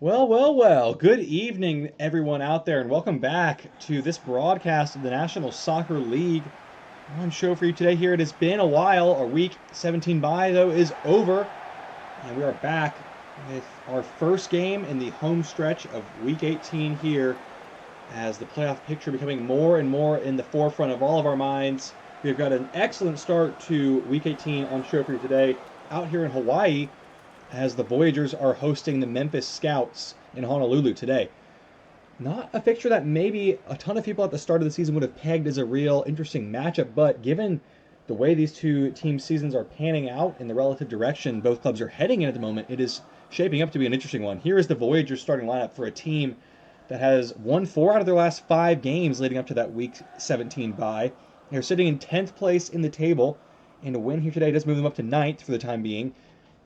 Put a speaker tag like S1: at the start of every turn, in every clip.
S1: Well, well, well. Good evening, everyone out there, and welcome back to this broadcast of the National Soccer League. On show for you today here. It has been a while. Our week 17 bye, though, is over, and we are back with our first game in the home stretch of week 18 here as the playoff picture becoming more and more in the forefront of all of our minds. We've got an excellent start to week 18 on show for you today out here in Hawaii as the Voyageurs are hosting the Memphis Scouts in Honolulu today. Not a fixture that maybe a ton of people at the start of the season would have pegged as a real interesting matchup, but given the way these two team seasons are panning out in the relative direction both clubs are heading in at the moment, it is shaping up to be an interesting one. Here is the Voyageurs starting lineup for a team that has won 4 out of their last 5 games leading up to that week 17 bye. They're sitting in 10th place in the table, and a win here today does move them up to 9th for the time being.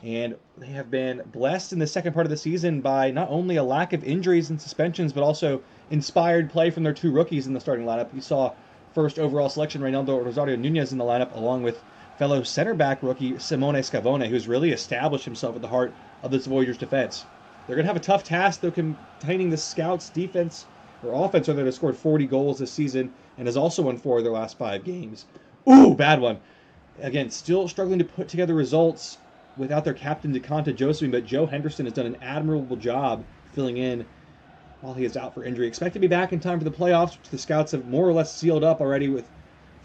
S1: And they have been blessed in the second part of the season by not only a lack of injuries and suspensions, but also inspired play from their 2 rookies in the starting lineup. You saw first overall selection Reynaldo Rosario Nunez in the lineup, along with fellow center back rookie Simone Scavone, who's really established himself at the heart of this Voyageurs defense. They're going to have a tough task, though, containing the Scouts' defense or offense, where they've scored 40 goals this season and has also won 4 of their last 5 games. Ooh, bad one. Again, still struggling to put together results without their captain DeConta Josephine, but Joe Henderson has done an admirable job filling in while he is out for injury. Expect to be back in time for the playoffs, which the Scouts have more or less sealed up already with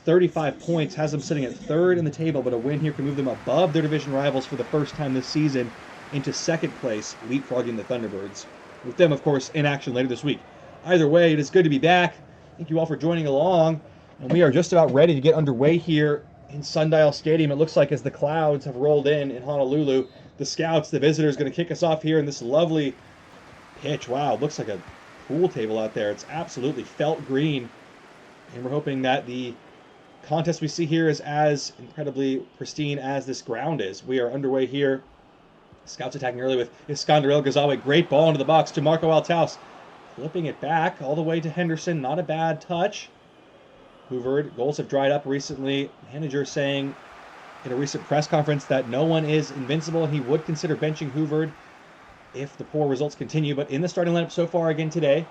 S1: 35 points, has them sitting at 3rd in the table, but a win here can move them above their division rivals for the first time this season into 2nd place, leapfrogging the Thunderbirds. With them, of course, in action later this week. Either way, it is good to be back. Thank you all for joining along, and we are just about ready to get underway here in Sundial Stadium. It looks like as the clouds have rolled in Honolulu, the Scouts, the visitors, going to kick us off here in this lovely pitch. Wow, it looks like a pool table out there. It's absolutely felt green, and we're hoping that the contest we see here is as incredibly pristine as this ground is. We are underway here. Scouts attacking early with Iskander El Ghazawi. Great ball into the box to Marco Altaus. Flipping it back all the way to Henderson. Not a bad touch. Hoovered. Goals have dried up recently. Manager saying in a recent press conference that no one is invincible and he would consider benching Hoovered if the poor results continue. But in the starting lineup so far again today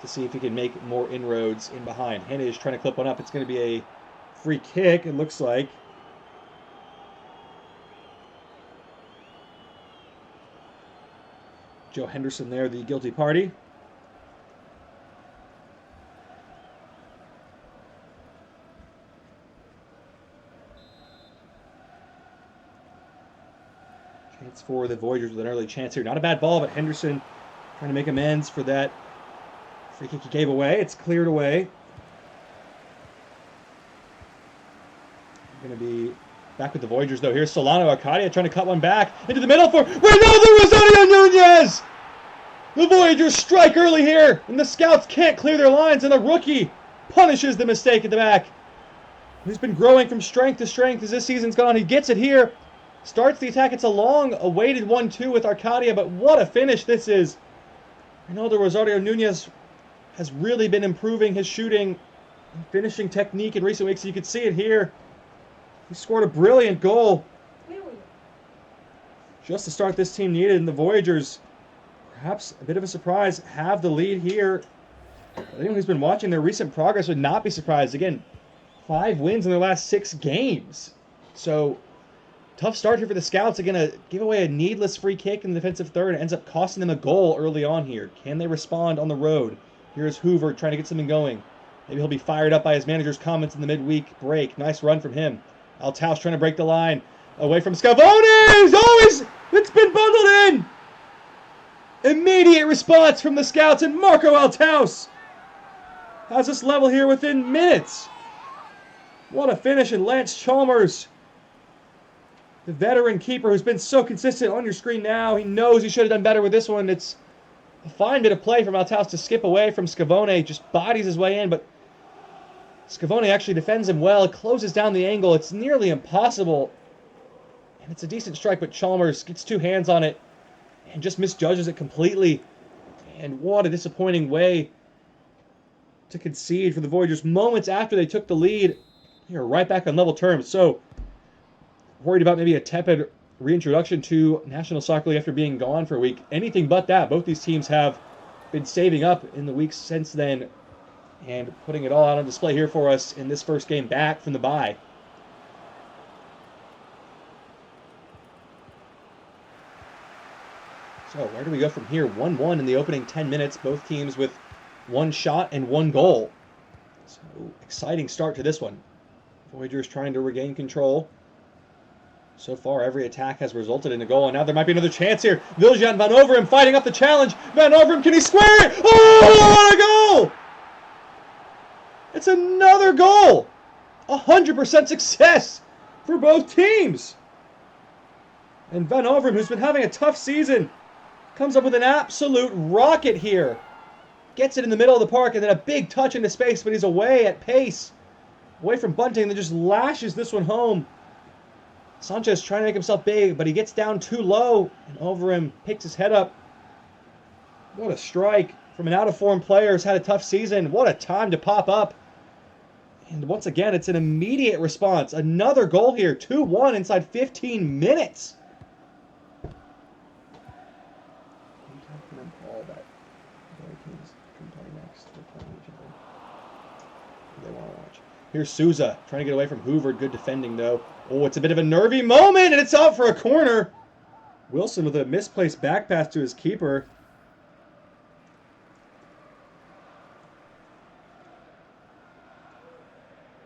S1: to see if he can make more inroads in behind. Henny is trying to clip one up. It's going to be a free kick, it looks like. Joe Henderson there, the guilty party. Chance for the Voyageurs with an early chance here. Not a bad ball, but Henderson trying to make amends for that free kick he gave away. It's cleared away. Going to be back with the Voyageurs, though. Here's Solano Arcadia trying to cut one back into the middle for Reynaldo Rosario Nunez! The Voyageurs strike early here, and the Scouts can't clear their lines, and the rookie punishes the mistake at the back. He's been growing from strength to strength as this season's gone. He gets it here, starts the attack. It's a long-awaited 1-2 with Arcadia, but what a finish this is. Reynaldo Rosario Nunez has really been improving his shooting and finishing technique in recent weeks. You can see it here. He scored a brilliant goal. Just to start this team needed, and the Voyageurs, perhaps a bit of a surprise, have the lead here. Anyone who's been watching their recent progress would not be surprised. Again, 5 wins in their last 6 games. So, tough start here for the Scouts. They're going to give away a needless free kick in the defensive third. It ends up costing them a goal early on here. Can they respond on the road? Here's Hoover trying to get something going. Maybe he'll be fired up by his manager's comments in the midweek break. Nice run from him. Altaus trying to break the line. Away from Scavone! It's been bundled in! Immediate response from the Scouts, and Marco Altaus has us level here within minutes. What a finish, and Lance Chalmers, the veteran keeper who's been so consistent on your screen now, he knows he should have done better with this one. It's a fine bit of play from Altaus to skip away from Scavone, just bodies his way in, but Scavone actually defends him well, closes down the angle. It's nearly impossible, and it's a decent strike, but Chalmers gets 2 hands on it and just misjudges it completely. And what a disappointing way to concede for the Voyageurs moments after they took the lead. They're right back on level terms. So, worried about maybe a tepid reintroduction to National Soccer League after being gone for a week. Anything but that. Both these teams have been saving up in the weeks since then and putting it all out on display here for us in this first game back from the bye. So where do we go from here? 1-1 in the opening 10 minutes. Both teams with one shot and one goal. So exciting start to this one. Voyageurs trying to regain control. So far, every attack has resulted in a goal, and now there might be another chance here. Viljan Van Overhem fighting up the challenge. Van Overhem, can he square it? Oh, what a goal! It's another goal! 100% success for both teams. And Van Overhem, who's been having a tough season, comes up with an absolute rocket here. Gets it in the middle of the park, and then a big touch into space, but he's away at pace. Away from Bunting, and then just lashes this one home. Sanchez trying to make himself big, but he gets down too low, and Overhem picks his head up. What a strike from an out-of-form player who's had a tough season. What a time to pop up. And once again, it's an immediate response. Another goal here, 2-1 inside 15 minutes. Here's Souza trying to get away from Hoover. Good defending, though. Oh, it's a bit of a nervy moment, and it's out for a corner. Wilson with a misplaced back pass to his keeper.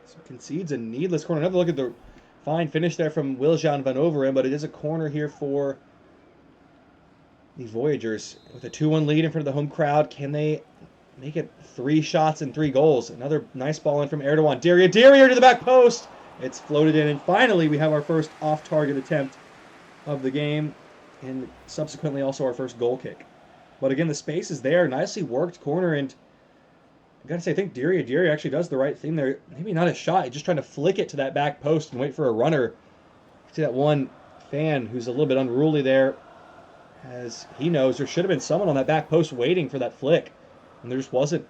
S1: So concedes a needless corner. Another look at the fine finish there from Viljan Van Overhem, but it is a corner here for the Voyageurs. With a 2-1 lead in front of the home crowd, can they make it 3 shots and 3 goals? Another nice ball in from Erdogan. Diria to the back post. It's floated in, and finally we have our first off-target attempt of the game, and subsequently also our first goal kick. But again, the space is there. Nicely worked corner, and I gotta say, I think Diria actually does the right thing there. Maybe not a shot, he's just trying to flick it to that back post and wait for a runner. See that one fan who's a little bit unruly there, as he knows there should have been someone on that back post waiting for that flick, and there just wasn't.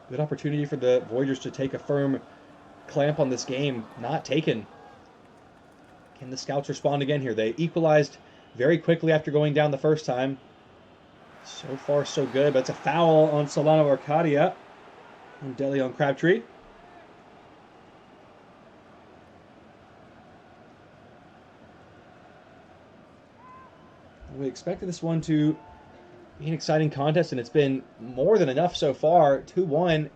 S1: Good opportunity for the Voyageurs to take a firm clamp on this game. Not taken. Can the Scouts respond again here? They equalized very quickly after going down the first time. So far, so good, but it's a foul on Solano Arcadia and Deli on Crabtree. We expected this one to be an exciting contest, and it's been more than enough so far. 2-1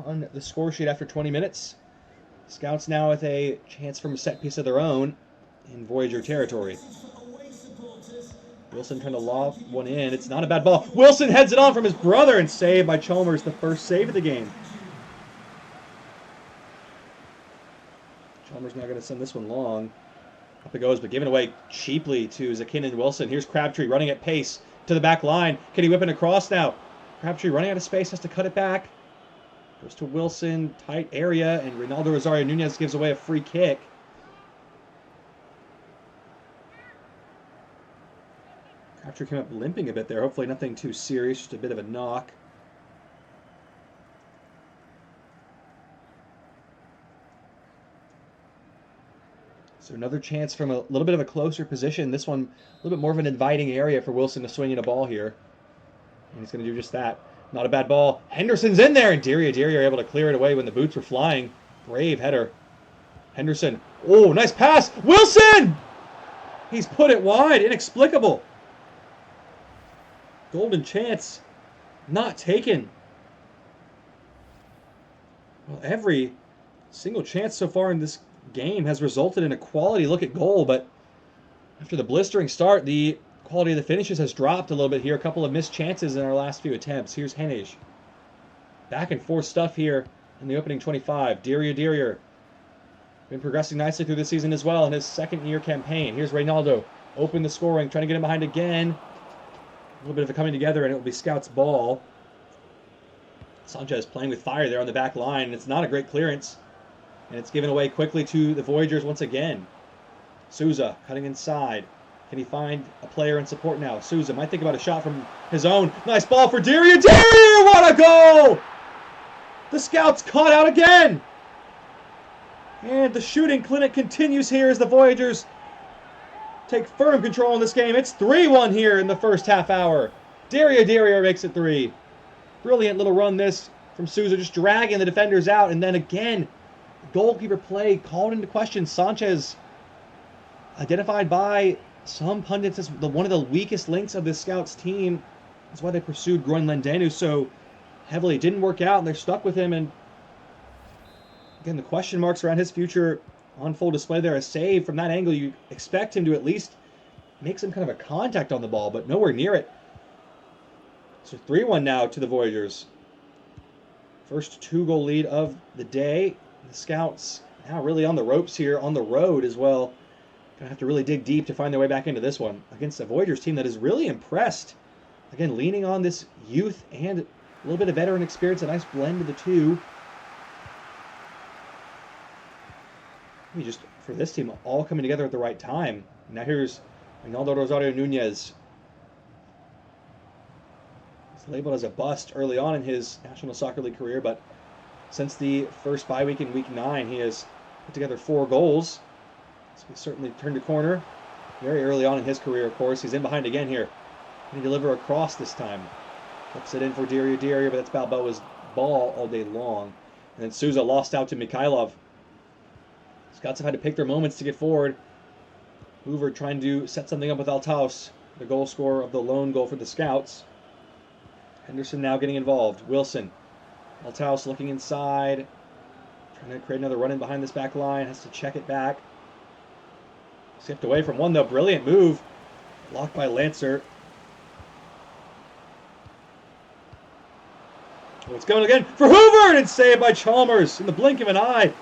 S1: on the score sheet after 20 minutes. Scouts now with a chance from a set piece of their own in Voyager territory. Wilson trying to lob one in. It's not a bad ball. Wilson heads it on from his brother, and saved by Chalmers, the first save of the game. Chalmers now going to send this one long. Up it goes, but given away cheaply to Zakin and Wilson. Here's Crabtree running at pace to the back line. Can he whip it across now? Crabtree running out of space, has to cut it back. Goes to Wilson, tight area, and Reynaldo Rosario Nunez gives away a free kick. Crabtree came up limping a bit there. Hopefully nothing too serious, just a bit of a knock. So another chance from a little bit of a closer position. This one a little bit more of an inviting area for Wilson to swing in a ball here. And he's going to do just that. Not a bad ball. Henderson's in there, and Diria are able to clear it away when the boots were flying. Brave header. Henderson. Oh, nice pass. Wilson! He's put it wide. Inexplicable. Golden chance. Not taken. Well, every single chance so far in this game has resulted in a quality look at goal, but after the blistering start, the quality of the finishes has dropped a little bit here. A couple of missed chances in our last few attempts. Here's Hennig. Back and forth stuff here in the opening 25. Diria. Been progressing nicely through the season as well in his second-year campaign. Here's Reynaldo. Open the scoring. Trying to get him behind again. A little bit of a coming together, and it will be Scout's ball. Sanchez playing with fire there on the back line, and it's not a great clearance. And it's given away quickly to the Voyageurs once again. Souza cutting inside. Can he find a player in support now? Souza might think about a shot from his own. Nice ball for Diria. What a goal! The Scouts caught out again. And the shooting clinic continues here as the Voyageurs take firm control in this game. It's 3-1 here in the first half hour. Dario makes it 3. Brilliant little run this from Souza, just dragging the defenders out. And then again, goalkeeper play called into question. Sanchez, identified by some pundits as one of the weakest links of this Scouts team. That's why they pursued Groenlendenu so heavily. It didn't work out, and they're stuck with him. And again, the question marks around his future on full display there. A save from that angle, you expect him to at least make some kind of a contact on the ball, but nowhere near it. So 3-1 now to the Voyageurs. First 2-goal lead of the day. The Scouts now really on the ropes here, on the road as well. Going to have to really dig deep to find their way back into this one against a Voyageurs team that is really impressed. Again, leaning on this youth and a little bit of veteran experience, a nice blend of the two. Just for this team, all coming together at the right time. Now here's Ronaldo Rosario Nunez. He's labeled as a bust early on in his National Soccer League career, but since the first bye week in Week 9, he has put together 4 goals. So he certainly turned a corner very early on in his career, of course. He's in behind again here. Can he deliver a cross this time? Flips it in for Dario, but that's Balboa's ball all day long. And then Souza lost out to Mikhailov. Scouts have had to pick their moments to get forward. Hoover trying to set something up with Altaus, the goal scorer of the lone goal for the Scouts. Henderson now getting involved. Wilson. Altaus looking inside. Trying to create another run in behind this back line. Has to check it back. Skipped away from one, though. Brilliant move. Blocked by Lancer. Oh, it's going again for Hoover! And it's saved by Chalmers in the blink of an eye.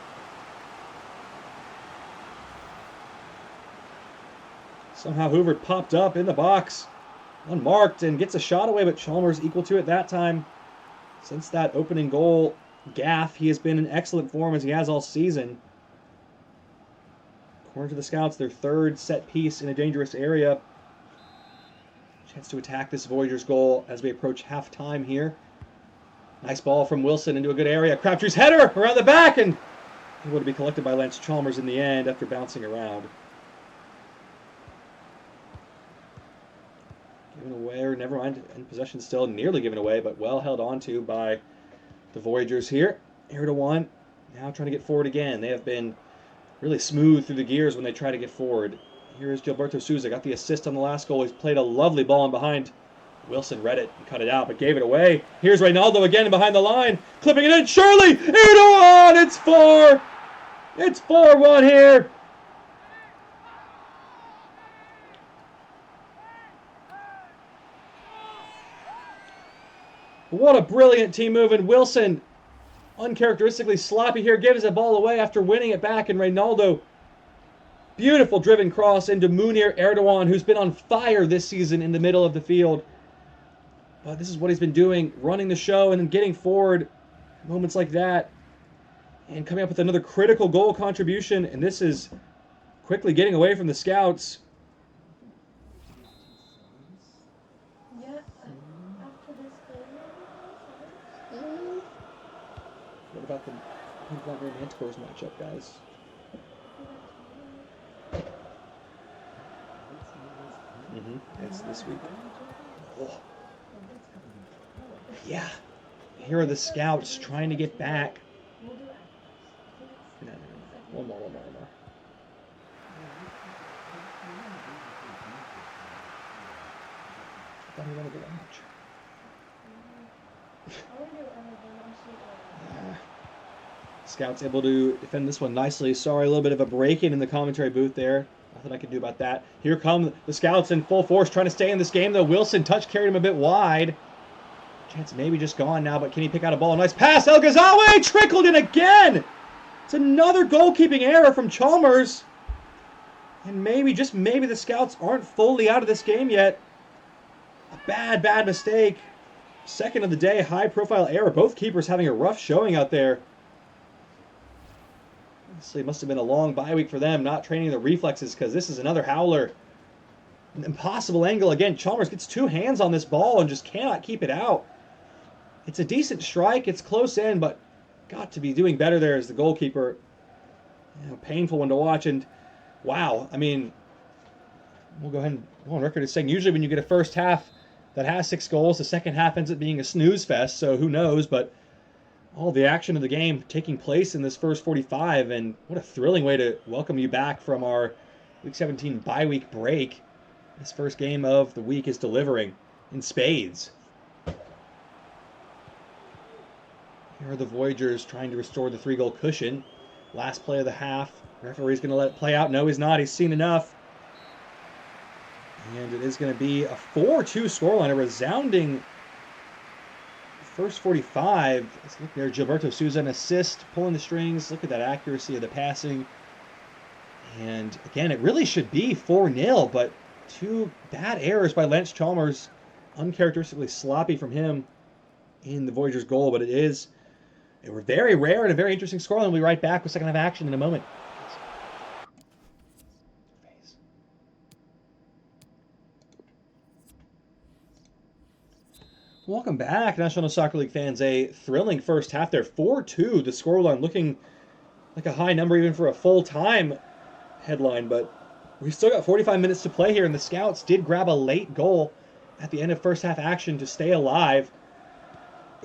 S1: Somehow Hoover popped up in the box, unmarked, and gets a shot away, but Chalmers equal to it that time. Since that opening goal gaff, he has been in excellent form as he has all season. Corner to the Scouts, their 3rd set piece in a dangerous area. Chance to attack this Voyageurs goal as we approach halftime here. Nice ball from Wilson into a good area. Crabtree's header around the back, and able to be collected by Lance Chalmers in the end after bouncing around. Given away, or never mind, in possession still, nearly given away, but well held on to by the Voyageurs here. Erdogan now trying to get forward again. They have been really smooth through the gears when they try to get forward. Here is Gilberto Souza, got the assist on the last goal. He's played a lovely ball in behind. Wilson read it and cut it out, but gave it away. Here's Reynaldo again behind the line, clipping it in. Surely, Erdogan, it's 4! It's 4-1 here. What a brilliant team move, and Wilson, uncharacteristically sloppy here, gives the ball away after winning it back, and Reynaldo, beautiful driven cross into Munir Erdogan, who's been on fire this season in the middle of the field. But this is what he's been doing, running the show and then getting forward moments like that, and coming up with another critical goal contribution, and this is quickly getting away from the Scouts. What about the Pink Black Romanticors matchup, guys? It's this week. Oh. Yeah. Here are the Scouts trying to get back. No. One more. I thought he wanted to watch. Scouts able to defend this one nicely. Sorry, a little bit of a break-in the commentary booth there. Nothing I can do about that. Here come the Scouts in full force, trying to stay in this game, though. Wilson touch carried him a bit wide. Chance maybe just gone now, but can he pick out a ball? Nice pass. El Ghazawi trickled in again. It's another goalkeeping error from Chalmers. And maybe, just maybe, the Scouts aren't fully out of this game yet. A bad mistake. Second of the day, high-profile error. Both keepers having a rough showing out there. Honestly, it must have been a long bye week for them, not training the reflexes, because this is another howler. An impossible angle. Again, Chalmers gets 2 hands on this ball and just cannot keep it out. It's a decent strike. It's close in, but got to be doing better there as the goalkeeper. Painful one to watch. And wow, I mean, We'll go ahead and go on record as saying usually when you get a first half that has 6 goals, the second half ends up being a snooze fest, so who knows, but all the action of the game taking place in this first 45, and what a thrilling way to welcome you back from our Week 17 bye-week break. This first game of the week is delivering in spades. Here are the Voyageurs trying to restore the 3-goal cushion. Last play of the half. Referee's going to let it play out. No, he's not. He's seen enough. And it is going to be a 4-2 scoreline, a resounding first 45. Let's look there. Gilberto Souza, an assist, pulling the strings. Look at that accuracy of the passing. And again, it really should be 4-0, but 2 bad errors by Lance Chalmers. Uncharacteristically sloppy from him in the Voyageurs' goal, but they were very rare and a very interesting scoreline. We'll be right back with second half action in a moment. Welcome back, National Soccer League fans. A thrilling first half there. 4-2, the scoreline, looking like a high number even for a full-time headline, but we've still got 45 minutes to play here, and the Scouts did grab a late goal at the end of first half action to stay alive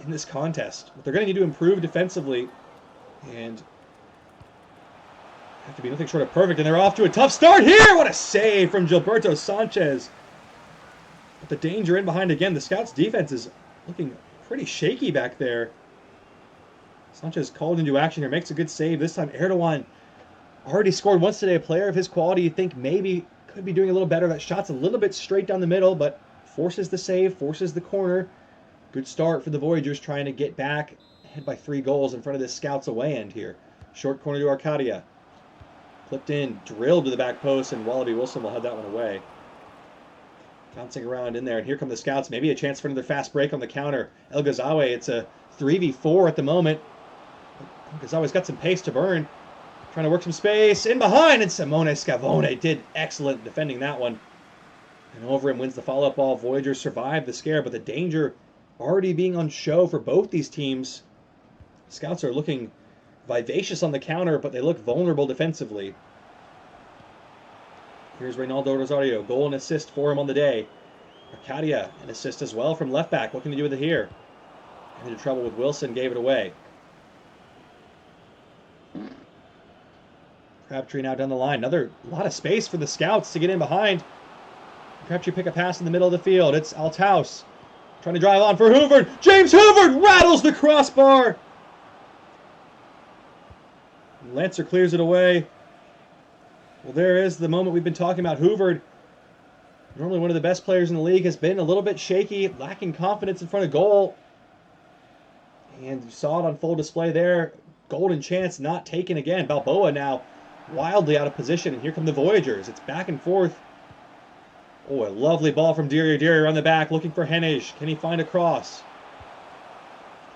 S1: in this contest. But they're going to need to improve defensively and have to be nothing short of perfect, and they're off to a tough start here. What a save from Gilberto Sanchez. But the danger in behind again. The Scouts' defense is looking pretty shaky back there. Sanchez called into action here, makes a good save. This time Erdogan already scored once today. A player of his quality you'd think maybe could be doing a little better. That shot's a little bit straight down the middle, but forces the save, forces the corner. Good start for the Voyageurs trying to get back ahead by 3 goals in front of this Scouts away end here. Short corner to Arcadia. Clipped in, drilled to the back post, and Wallaby Wilson will head that one away. Bouncing around in there, and here come the Scouts. Maybe a chance for another fast break on the counter. El Ghazawi, it's a 3v4 at the moment. El Ghazawi's got some pace to burn. Trying to work some space. In behind, and Simone Scavone did excellent defending that one. And over him wins the follow-up ball. Voyageurs survive the scare, but the danger already being on show for both these teams. Scouts are looking vivacious on the counter, but they look vulnerable defensively. Here's Reynaldo Rosario, goal and assist for him on the day. Arcadia, an assist as well from left back. What can he do with it here? Into trouble with Wilson, gave it away. Crabtree now down the line. Another lot of space for the Scouts to get in behind. Crabtree pick a pass in the middle of the field. It's Althaus trying to drive on for Hoover. James Hoover rattles the crossbar. Lancer clears it away. Well, there is the moment we've been talking about. Hoover, normally one of the best players in the league, has been a little bit shaky, lacking confidence in front of goal. And you saw it on full display there. Golden chance not taken again. Balboa now wildly out of position. And here come the Voyageurs. It's back and forth. Oh, a lovely ball from Diria on the back, looking for Hennig. Can he find a cross?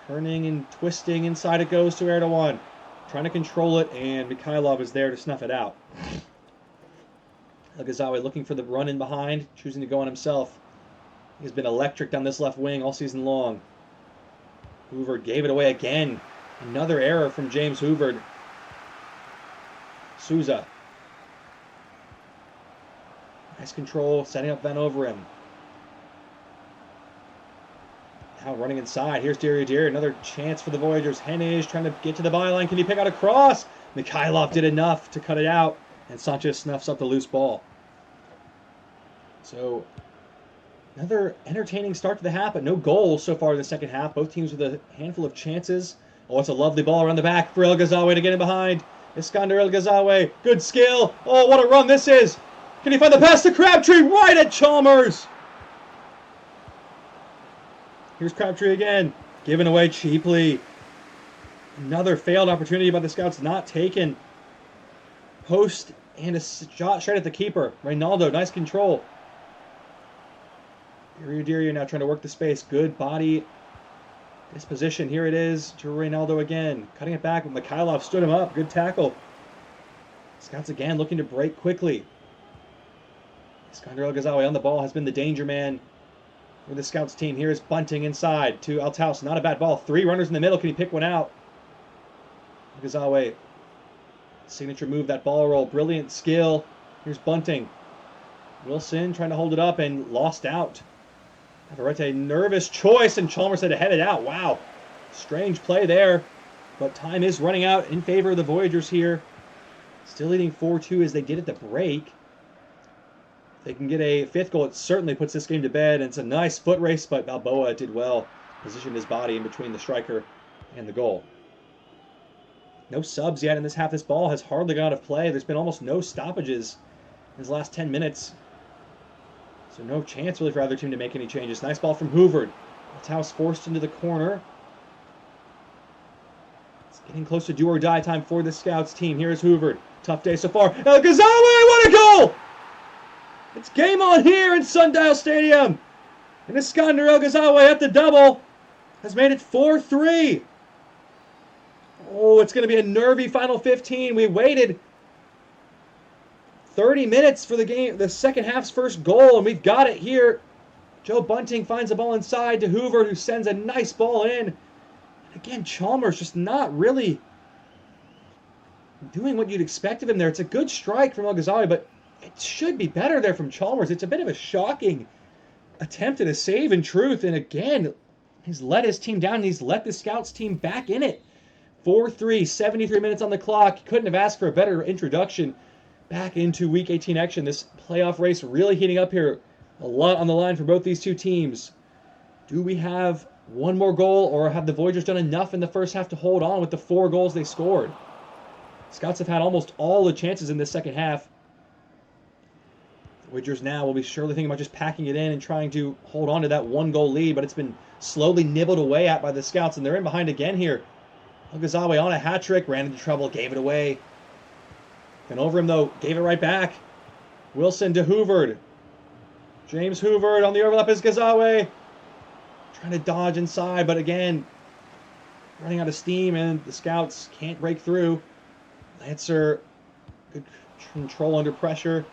S1: Turning and twisting, inside it goes to Erdogan. Trying to control it, and Mikhailov is there to snuff it out. El Ghazawi looking for the run in behind, choosing to go on himself. He's been electric down this left wing all season long. Hoover gave it away again. Another error from James Hoover. Souza. Nice control, setting up Van Overem. Now running inside. Here's Diria. Another chance for the Voyageurs. Hennig trying to get to the byline. Can he pick out a cross? Mikhailov did enough to cut it out. And Sanchez snuffs up the loose ball. So, another entertaining start to the half, but no goals so far in the second half. Both teams with a handful of chances. Oh, it's a lovely ball around the back for El Ghazawi to get in behind. Iskander El Ghazawi. Good skill. Oh, what a run this is. Can he find the pass to Crabtree? Right at Chalmers. Here's Crabtree again. Given away cheaply. Another failed opportunity by the Scouts not taken. Post and a shot straight at the keeper. Reynaldo, nice control. Diria now trying to work the space. Good body disposition. Here it is to Reynaldo again. Cutting it back, but Mikhailov stood him up. Good tackle. Scouts again looking to break quickly. Iskander El Ghazawi on the ball has been the danger man for the Scouts team. Here is Bunting inside to Althaus. Not a bad ball. 3 runners in the middle. Can he pick one out? El Wilson trying to hold it up and lost out. Navarrete, nervous choice, and Chalmers had to head it out. Wow. Strange play there. But time is running out in favor of the Voyageurs here. Still leading 4-2 as they did at the break. If they can get a fifth goal, it certainly puts this game to bed. And it's a nice foot race, but Balboa did well. Positioned his body in between the striker and the goal. No subs yet in this half. This ball has hardly gone out of play. There's been almost no stoppages in his last 10 minutes. So no chance really for either team to make any changes. Nice ball from Hoover. Althaus forced into the corner. It's getting close to do or die time for the Scouts team. Here's Hoover. Tough day so far. El Ghazawi, what a goal! It's game on here in Sundial Stadium. And Iskander El Ghazawi at the double has made it 4-3. Oh, it's going to be a nervy final 15. We waited 30 minutes for the game, the second half's first goal, and we've got it here. Joe Bunting finds the ball inside to Hoover, who sends a nice ball in. And again, Chalmers just not really doing what you'd expect of him there. It's a good strike from El Ghazawi, but it should be better there from Chalmers. It's a bit of a shocking attempt at a save in truth, and again, he's let his team down, and he's let the Scouts team back in it. 4-3, 73 minutes on the clock. Couldn't have asked for a better introduction back into Week 18 action. This playoff race really heating up here. A lot on the line for both these two teams. Do we have one more goal, or have the Voyageurs done enough in the first half to hold on with the 4 goals they scored? Scouts have had almost all the chances in this second half. The Voyageurs now will be surely thinking about just packing it in and trying to hold on to that 1-goal lead, but it's been slowly nibbled away at by the Scouts, and they're in behind again here. El Ghazawi on a hat trick, ran into trouble, gave it away. And over him, though, gave it right back. Wilson to Hoover. James Hoover on the overlap is Ghazawi. Trying to dodge inside, but again, running out of steam, and the Scouts can't break through. Lancer, good control under pressure.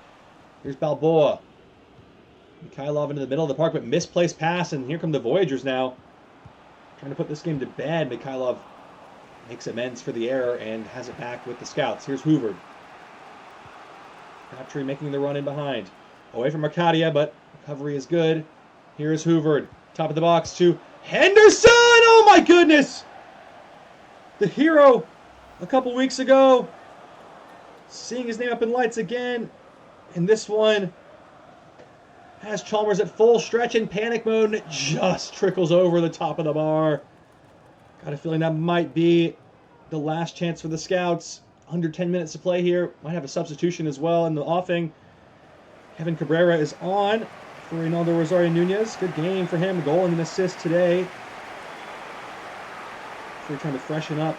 S1: Here's Balboa. Mikhailov into the middle of the park, but misplaced pass, and here come the Voyageurs now. Trying to put this game to bed. Mikhailov makes amends for the error and has it back with the Scouts. Here's Hoover. Crabtree making the run in behind. Away from Arcadia, but recovery is good. Here's Hoover. Top of the box to Henderson! Oh my goodness! The hero a couple weeks ago. Seeing his name up in lights again. And this one has Chalmers at full stretch in panic mode, and it just trickles over the top of the bar. Got a feeling that might be the last chance for the Scouts. Under 10 minutes to play here. Might have a substitution as well in the offing. Kevin Cabrera is on for Reynaldo Rosario Nunez. Good game for him. A goal and an assist today. So we're trying to freshen up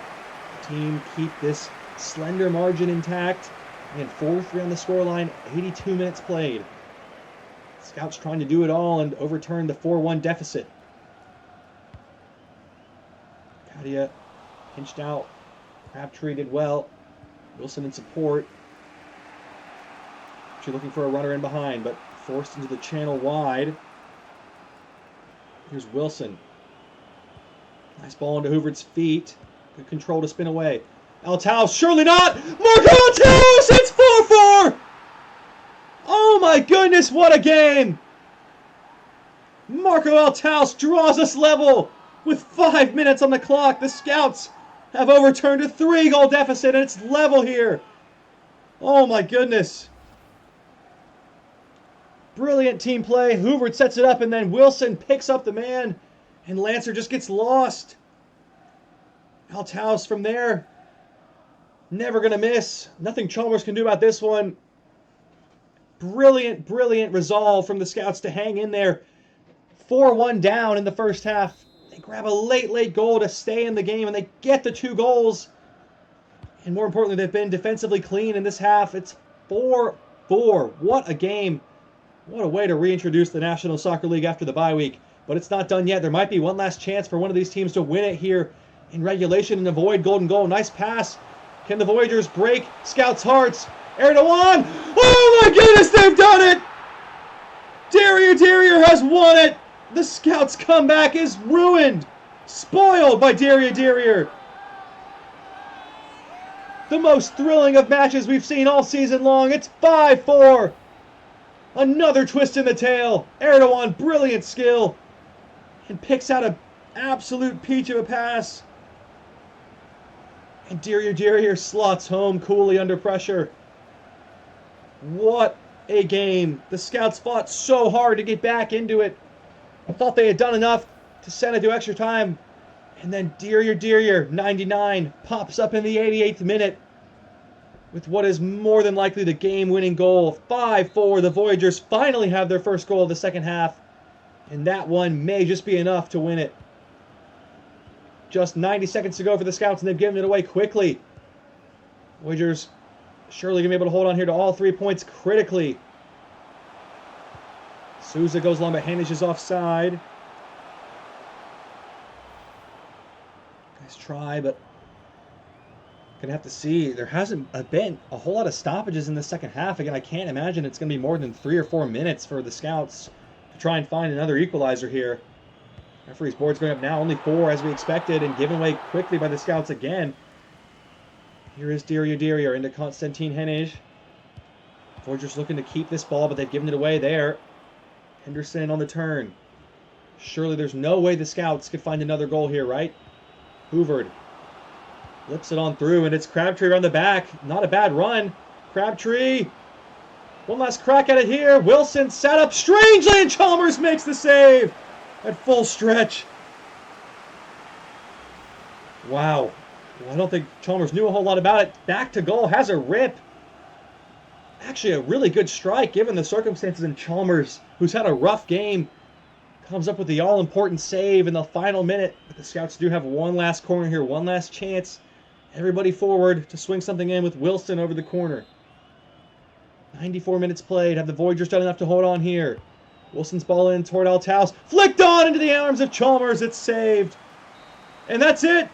S1: the team, keep this slender margin intact. And 4-3 on the scoreline, 82 minutes played. Scouts trying to do it all and overturn the 4-1 deficit. Kadia pinched out. Crabtree did well. Wilson in support. Actually looking for a runner in behind, but forced into the channel wide. Here's Wilson. Nice ball into Hoover's feet. Good control to spin away. Althaus, surely not! Marco Althaus! It's 4-4! Oh my goodness, what a game! Marco Althaus draws us level with 5 minutes on the clock. The Scouts have overturned a 3-goal deficit, and it's level here. Oh my goodness. Brilliant team play. Hoover sets it up, and then Wilson picks up the man, and Lancer just gets lost. Althaus from there. Never going to miss. Nothing Chalmers can do about this one. Brilliant, brilliant resolve from the Scouts to hang in there. 4-1 down in the first half. They grab a late goal to stay in the game, and they get the 2 goals. And more importantly, they've been defensively clean in this half. It's 4-4. What a game. What a way to reintroduce the National Soccer League after the bye week. But it's not done yet. There might be one last chance for one of these teams to win it here in regulation and avoid golden goal. Nice pass. Can the Voyageurs break Scouts' hearts? Erdogan! Oh my goodness, they've done it! Derrier has won it! The Scouts' comeback is ruined! Spoiled by Derrier. The most thrilling of matches we've seen all season long. It's 5-4. Another twist in the tail. Erdogan, brilliant skill. And picks out an absolute peach of a pass. And Dirrier slots home coolly under pressure. What a game. The Scouts fought so hard to get back into it. I thought they had done enough to send it to extra time. And then Dirrier, 99, pops up in the 88th minute with what is more than likely the game-winning goal. 5-4, the Voyageurs finally have their first goal of the second half. And that one may just be enough to win it. Just 90 seconds to go for the Scouts, and they've given it away quickly. Voyageurs surely going to be able to hold on here to all 3 points critically. Souza goes long, but Hanish is offside. Nice try, but going to have to see. There hasn't been a whole lot of stoppages in the second half. Again, I can't imagine it's going to be more than 3 or 4 minutes for the Scouts to try and find another equalizer here. Referee's board's going up now, only 4 as we expected, and given away quickly by the Scouts again. Here is Dirrier into Konstantin Hennig. Voyageurs looking to keep this ball, but they've given it away there. Henderson on the turn. Surely there's no way the Scouts could find another goal here, right? Hoovered. Flips it on through, and it's Crabtree around the back. Not a bad run. Crabtree. One last crack at it here. Wilson set up strangely, and Chalmers makes the save at full stretch. Wow. Well, I don't think Chalmers knew a whole lot about it. Back to goal, has a rip. Actually, a really good strike given the circumstances, and Chalmers, who's had a rough game, comes up with the all-important save in the final minute. But the Scouts do have one last corner here, one last chance. Everybody forward to swing something in with Wilson over the corner. 94 minutes played. Have the Voyageurs done enough to hold on here? Wilson's ball in toward Altaus. Flicked on into the arms of Chalmers. It's saved. And that's it.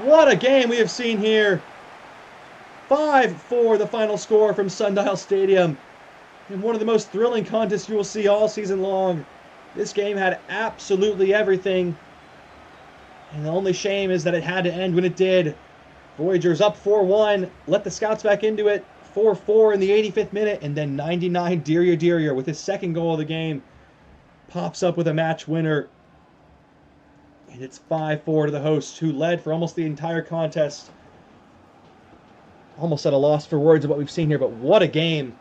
S1: What a game we have seen here. 5-4 the final score from Sundial Stadium. In one of the most thrilling contests you will see all season long. This game had absolutely everything. And the only shame is that it had to end when it did. Voyageurs up 4-1. Let the Scouts back into it. 4-4 in the 85th minute. And then 99 Dirrier with his second goal of the game pops up with a match winner. And it's 5-4 to the hosts, who led for almost the entire contest. Almost at a loss for words of what we've seen here, but what a game.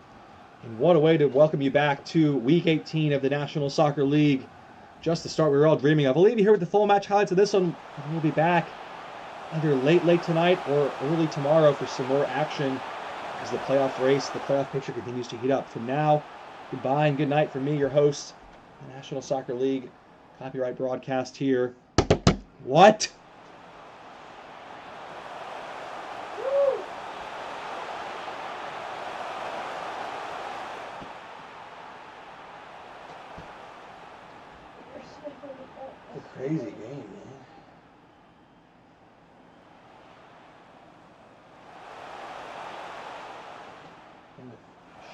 S1: And what a way to welcome you back to Week 18 of the National Soccer League. Just the start we were all dreaming of. I'll leave you here with the full match highlights of this one. And we'll be back either late tonight or early tomorrow for some more action as the playoff race, the playoff picture continues to heat up. From now, goodbye and good night from me, your host, the National Soccer League. Copyright broadcast here. What? A crazy game, man. And the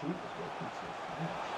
S1: sheep is working so fast.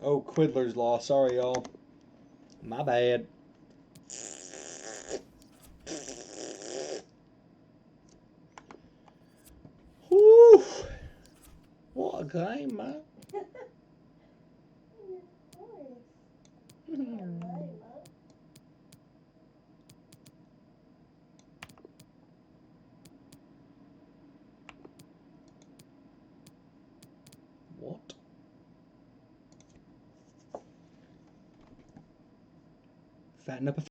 S1: Oh, Quiddler's Law. Sorry, y'all. My bad. Whew. What a game, man. What? Fatten up a